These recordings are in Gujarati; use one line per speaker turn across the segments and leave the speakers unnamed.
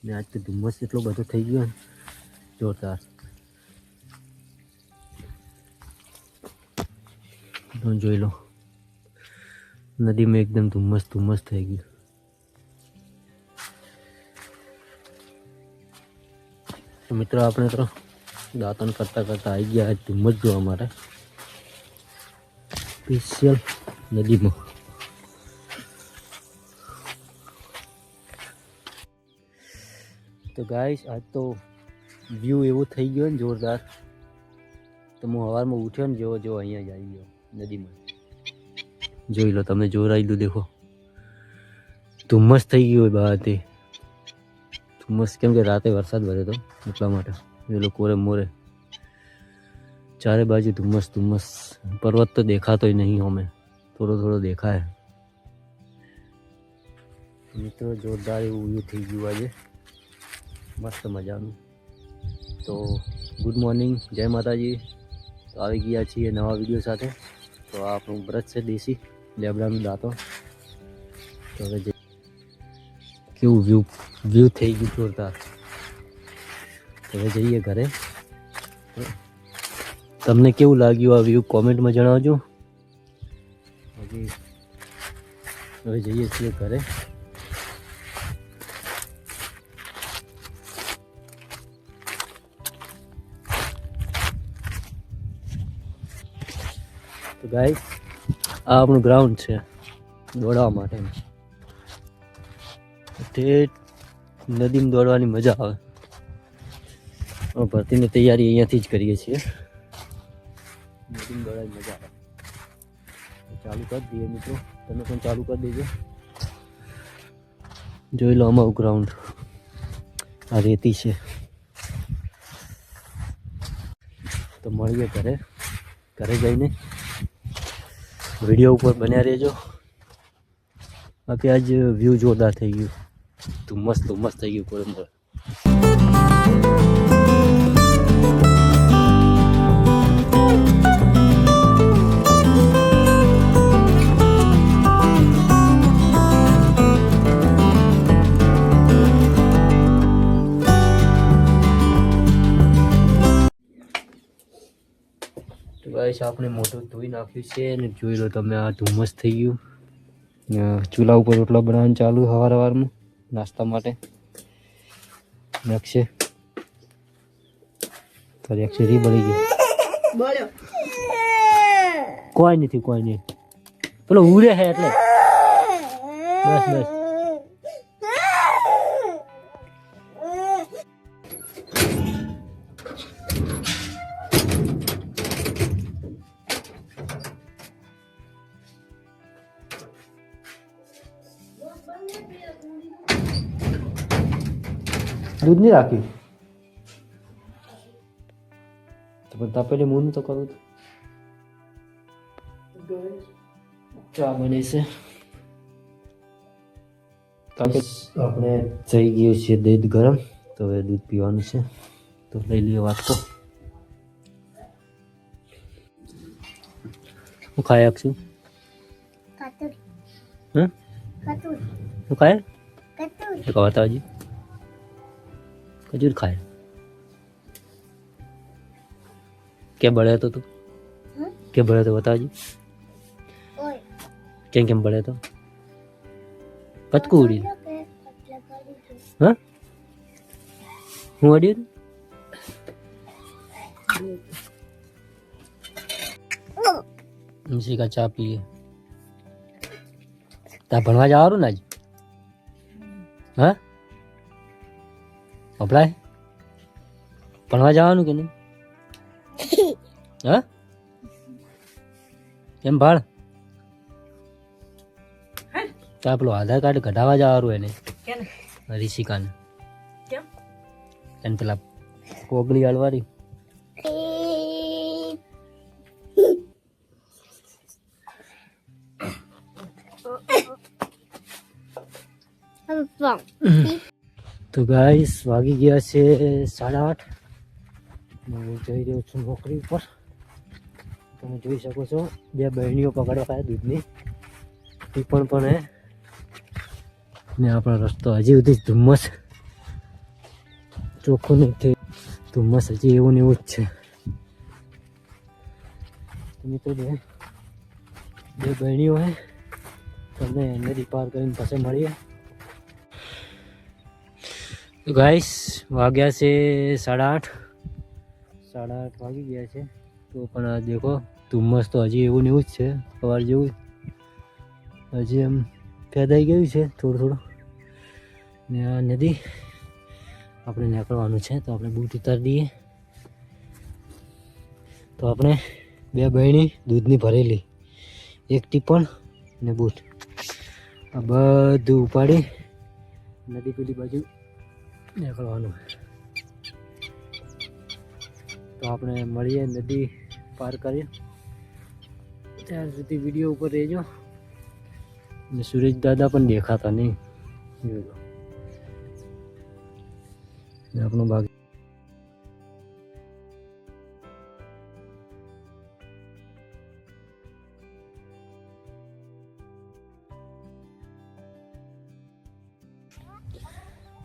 ને આજ તો ધુમ્મસ એટલો બધો થઈ ગયો ને જોરદાર. જોઈ લો નદીમાં એકદમ ધુમ્મસ ધુમ્મસ થઈ ગયું. તો મિત્રો આપણે તો દાંતણ કરતા કરતા આવી ગયા ધુમ્મસ જોવા માટે સ્પેશિયલ નદીમાં. તો ગાઈસ આજ તો વ્યૂ એવો થઈ ગયો ને જોરદાર. તો હું સવારમાં ઉઠ્યો ને જેવો જેવો અહીંયા જ આવી ગયો નદીમાં. જોઈ લો તમે જોરાયેલું દેખો ધુમ્મસ થઈ ગયું હોય બહારથી ધુમ્મસ, કેમ કે રાતે વરસાદ ભર્યો હતો એટલા માટે. એ લોકો મોરે ચારે બાજુ ધુમ્મસ ધુમ્મસ. પર્વત તો દેખાતોય નહીં, અમે થોડો થોડો દેખાય. મિત્રો જોરદાર એવું વ્યૂ થઈ ગયું આજે, મસ્ત મજાનું. તો ગુડ મોર્નિંગ, જય માતાજી. તો આવી ગયા છીએ નવા વિડીયો સાથે. તો આ આપણું વ્રત છે દેશી લેબડાનું દાંતો. તો હવે કેવું વ્યૂ થઈ ગયું જોરદાર. હવે જઈએ ઘરે. તમને કેવું લાગ્યું આ વ્યૂ કોમેન્ટમાં જણાવજો. હવે જઈએ છીએ ઘરે. તો ગાઈસ આ આપણું ગ્રાઉન્ડ છે દોડવા માટેનું. ઠેઠ નદીમાં દોડવાની મજા આવે. ભરતીની તૈયારી અહીંયાથી જ કરીએ છીએ. નદીમાં દોડવાની મજા આવે. ચાલુ કરી દઈએ મિત્રો, તમે પણ ચાલુ કરી દેજો. જોઈ લો અમારું ગ્રાઉન્ડ, આ રેતી છે. તો મળીએ ઘરે જઈને. વિડીયો ઉપર બન્યા રહેજો. બાકી આજ વ્યૂ જોરદાર થઈ ગયું, ધુમ્મસ ધુમ્મસ થઈ ગયું કોરમબર. તો ગાઈસ આપણે મોઢું ધોઈ નાખ્યું છે અને જોઈ લો તમે આ ધુમ્મસ થઈ ગયું. ચૂલા ઉપર રોટલા બનાવવાનું ચાલુ સવારમાં નાસ્તા માટે. અક્ષય તારી અક્ષરી બળી ગઈ. કોઈ નહીં પેલો ઉરે હે એટલે બસ. દૂધ નહીં રાખ્યું તો પણ તપેલી મૂનું તો કરું. ચા બને છે. આપણે થઈ ગયું છે દૂધ ગરમ, તો હવે દૂધ પીવાનું છે. તો લઈ લઈએ વાત. તો હું ખાઈ આપશું. શું ખાય કવાતાજી? खजूर खाए क्या बड़े तो तू क्या बड़े तो बता जी केम बड़े तो कतकू उड़ी हाँ हूँ अड़ी इसी का चा पिए ता भणवा जाओ ना जी हाँ અપલાય ભણવા જવાનું કે નહીં? હા કેમ ભાળ તો પેલું આધાર કાર્ડ કઢાવવા જવાનું એને રિષિકાને એને પેલા કોગળી હાલવાની. તો ગાઈસ વાગી ગયા છે 8:30. હું જઈ રહ્યો છું નોકરી ઉપર. તમે જોઈ શકો છો 2 બહેણીઓ પકડવા આવ્યા દૂધની. એ પણ હે ને આપણો રસ્તો હજી સુધી ધુમ્મસ ચોખ્ખું નથી, ધુમ્મસ હજી એવું ને એવું જ છે. મિત્રો બે બહેણીઓ હે, તમને નદી પાર કરીને પછી મળીએ. તો ગાઈસ વાગ્યા છે 8:30 વાગી ગયા છે. તો પણ આ દેખો ધુમ્મસ તો હજી એવું ને એવું જ છે, સવાર જેવું હજી એમ ફેદાઈ ગયું છે થોડું. ને આ નદી આપણે નીકળવાનું છે, તો આપણે બૂટ ઉતારી દઈએ. તો આપણે બે બહેણી દૂધની ભરેલી, એક ટીપણ ને બૂટ, આ બધું ઉપાડી નદી પેલી બાજુ નીકળવાનું. તો આપણે મળીએ નદી પાર કરીએ, ત્યાં સુધી વિડીયો ઉપર રહેજો. ને સુરેશ દાદા પણ દેખાતા નહીં, આપણો ભાગ.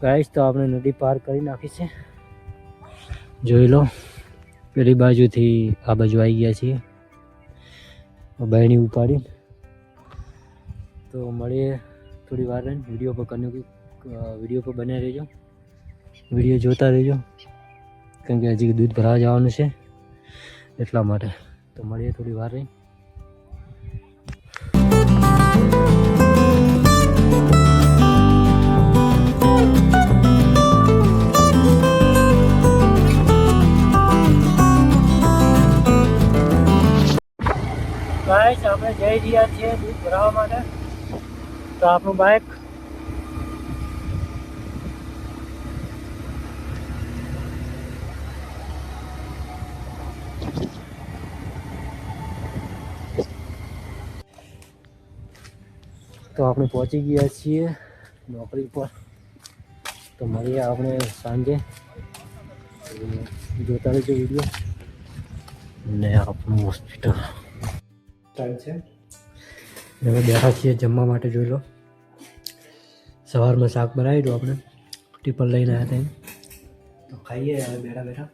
ગાઈસ તો આપણે નદી પાર કરી નાખી છે, જોઈ લો. પેલી બાજુથી આ બાજુ આવી ગયા છીએ, બહેણી ઉપાડી. તો મળીએ થોડી વાર રહીને. વિડીયો પર બને રહેજો, વિડીયો જોતા રહેજો, કેમ કે હજી દૂધ ભરાવા જવાનું છે એટલા માટે. તો મળીએ થોડી વાર રહી. ગાઈસ આપણે જઈ રહ્યા છીએ દૂધ ભરાવવા માટે. તો આપણું બાઇક તો આપણે પહોંચી ગયા છીએ નોકરી પર. તો મળીએ આપણે સાંજે, જોતા રહેજો વિડીયો. ને આપણું હોસ્પિટલ ટાઈમ છે, હવે બેઠા છીએ જમવા માટે. જોઈ લો, સવારમાં શાક બનાવી દો, આપણે ટિફિન લઈને આવ્યા હતા, તો ખાઈએ હવે બેઠા બેઠા.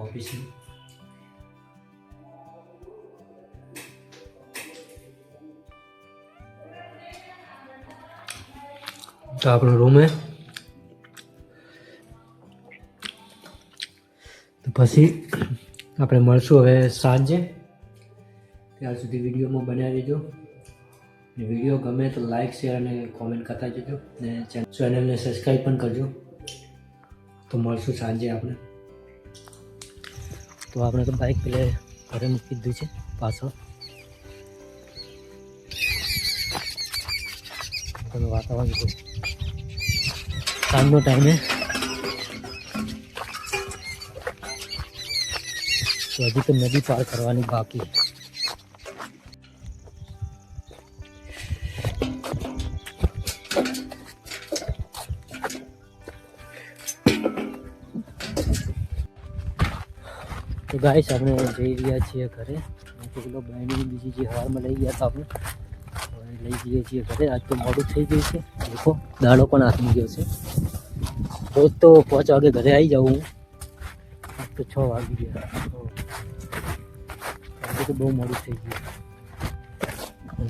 ઓફિસ તો આપણો રૂમ હે. તો પછી આપણે મળશું હવે સાંજે. ત્યાર સુધી વિડીયોમાં બન્યા રહેજો. વિડીયો ગમે તો લાઈક, શેર અને કોમેન્ટ કરતા જજો, ને ચેનલને સબસ્ક્રાઈબ પણ કરજો. તો મળશું સાંજે આપણે. તો આપણે તો બાઇક પેલે ઘરે મૂકી દીધું છે પાછળ. વાતાવરણ સાંજનો ટાઈમે, તો હજી તો નદી પાર કરવાની બાકી. તો ગાઈસ આપણે જઈ રહ્યા છીએ ઘરે. પેલો બહેની બીજી જે હવારમાં લઈ ગયા હતા આપણે, લઈ જઈએ છીએ ઘરે. આજ તો મોડું થઈ ગયું છે, દેખો દાડો પણ આથમી ગયો છે. રોજ તો 5 વાગે ઘરે આવી જાઉં હું, આજ તો 6 વાગી ગયા. આજે તો બહુ મોડું થઈ ગયું.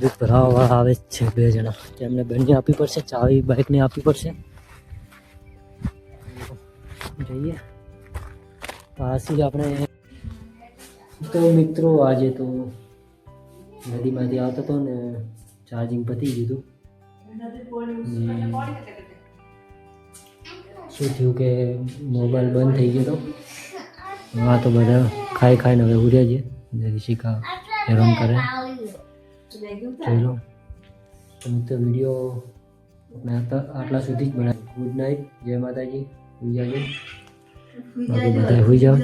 દૂધ ભરાવા આવે જ છે 2 જણા, તેમને બંને આપવી પડશે, ચાવી બાઇકને આપવી પડશે. જઈએ પાછી આપણે. તો મિત્રો આજે તો નદીમાંથી આવતો હતો ને ચાર્જિંગ પતી ગયું. શું થયું કે મોબાઈલ બંધ થઈ ગયો હતો. હા તો બધા ખાઈને હવે ઉડ્યા છે. ઋષિકા હેરાન કરે. જોઈ લો. તો વિડીયો આપણે આટલા સુધી જ બનાવ્યો. ગુડ નાઇટ, જય માતાજી. સુઈ જાજો, બાકી બધા સુઈ જાઓ.